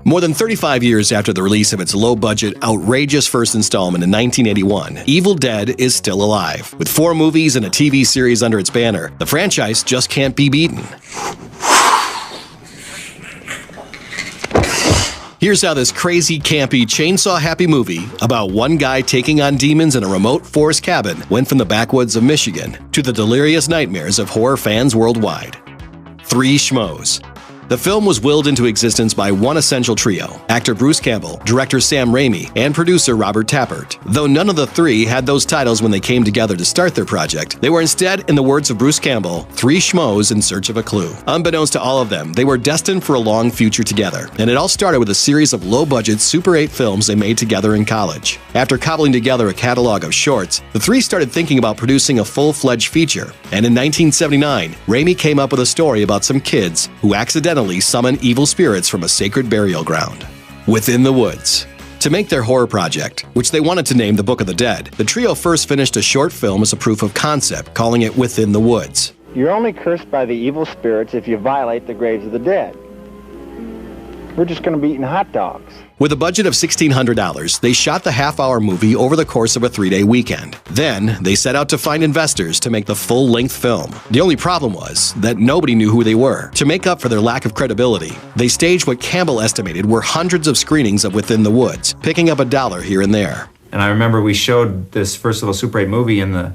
More than 35 years after the release of its low-budget, outrageous first installment in 1981, Evil Dead is still alive. With 4 movies and a TV series under its banner, the franchise just can't be beaten. Here's how this crazy, campy, chainsaw-happy movie about one guy taking on demons in a remote forest cabin went from the backwoods of Michigan to the delirious nightmares of horror fans worldwide. Three Schmoes. The film was willed into existence by one essential trio: actor Bruce Campbell, director Sam Raimi, and producer Robert Tappert. Though none of the three had those titles when they came together to start their project, they were instead, in the words of Bruce Campbell, three schmoes in search of a clue. Unbeknownst to all of them, they were destined for a long future together, and it all started with a series of low-budget Super 8 films they made together in college. After cobbling together a catalog of shorts, the three started thinking about producing a full-fledged feature, and in 1979, Raimi came up with a story about some kids who accidentally summon evil spirits from a sacred burial ground. Within the Woods. To make their horror project, which they wanted to name The Book of the Dead, the trio first finished a short film as a proof of concept, calling it Within the Woods. You're only cursed by the evil spirits if you violate the graves of the dead. We're just going to be eating hot dogs. With a budget of $1,600, they shot the half-hour movie over the course of a 3-day weekend. Then, they set out to find investors to make the full-length film. The only problem was that nobody knew who they were. To make up for their lack of credibility, they staged what Campbell estimated were hundreds of screenings of Within the Woods, picking up $1 here and there. And I remember we showed this first little Super 8 movie in the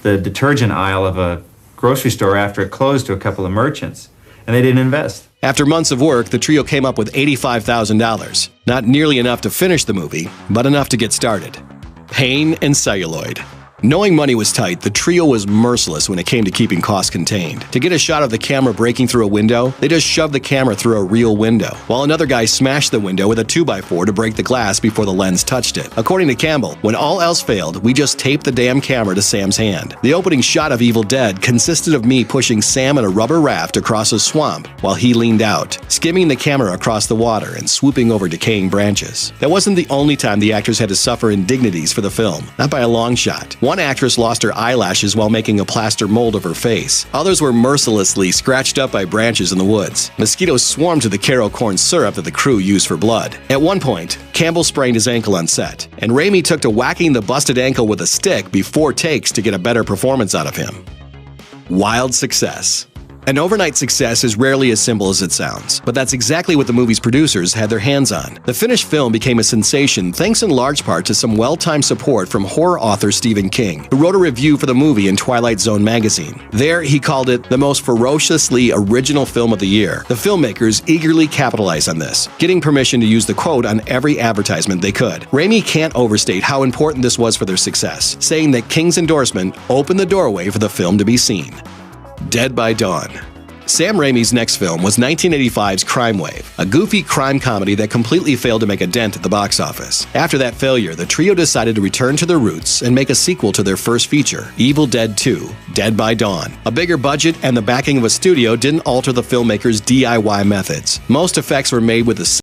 detergent aisle of a grocery store after it closed to a couple of merchants, and they didn't invest. After months of work, the trio came up with $85,000. Not nearly enough to finish the movie, but enough to get started. Pain and celluloid. Knowing money was tight, the trio was merciless when it came to keeping costs contained. To get a shot of the camera breaking through a window, they just shoved the camera through a real window, while another guy smashed the window with a 2x4 to break the glass before the lens touched it. According to Campbell, when all else failed, we just taped the damn camera to Sam's hand. The opening shot of Evil Dead consisted of me pushing Sam in a rubber raft across a swamp while he leaned out, skimming the camera across the water and swooping over decaying branches. That wasn't the only time the actors had to suffer indignities for the film, not by a long shot. One actress lost her eyelashes while making a plaster mold of her face. Others were mercilessly scratched up by branches in the woods. Mosquitoes swarmed to the Caro corn syrup that the crew used for blood. At one point, Campbell sprained his ankle on set, and Raimi took to whacking the busted ankle with a stick before takes to get a better performance out of him. Wild success. An overnight success is rarely as simple as it sounds, but that's exactly what the movie's producers had their hands on. The finished film became a sensation thanks in large part to some well-timed support from horror author Stephen King, who wrote a review for the movie in Twilight Zone magazine. There, he called it the most ferociously original film of the year. The filmmakers eagerly capitalized on this, getting permission to use the quote on every advertisement they could. Raimi can't overstate how important this was for their success, saying that King's endorsement opened the doorway for the film to be seen. Dead by Dawn. Sam Raimi's next film was 1985's Crime Wave, a goofy crime comedy that completely failed to make a dent at the box office. After that failure, the trio decided to return to their roots and make a sequel to their first feature, Evil Dead 2, Dead by Dawn. A bigger budget and the backing of a studio didn't alter the filmmakers' DIY methods. Most effects were made with the